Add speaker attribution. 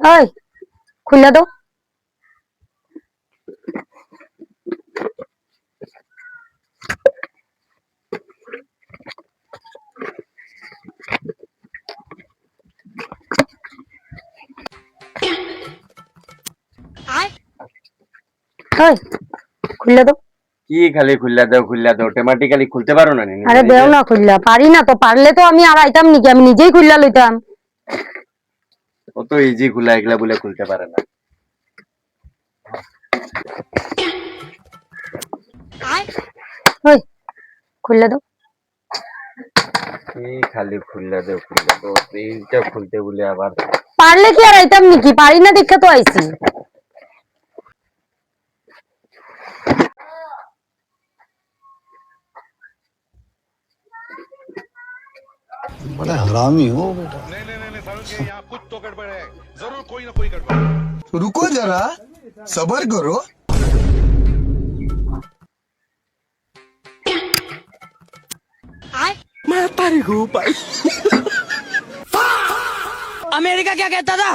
Speaker 1: ওই খুলে দাও। ওই খুলে দাও।
Speaker 2: কি খালি খুললা দাও অটোমেটিক্যালি খুলতে পারো না নি?
Speaker 1: আরে দেও না খুললা, পারি না তো, পারলে তো আমি আর আইতাম নাকি, আমি নিজেই খুললা লইতাম।
Speaker 2: কত ইজি খুলা, এগুলা বলে খুলতে পারে না।
Speaker 1: ওই খুলে দাও।
Speaker 2: কি খালি খুললা দাও এইটা খুলতে বলে আবার
Speaker 1: পারলে কি আর আইতাম নাকি, পারি না দেখে তো আইছি।
Speaker 3: बड़ा हरामी हो बेटा।
Speaker 4: नहीं नहीं नहीं समझ गए, यहाँ कुछ तो गड़बड़ है, जरूर कोई ना कोई गड़बड़ है।
Speaker 3: रुको जरा सबर करो।
Speaker 5: अमेरिका क्या कहता था?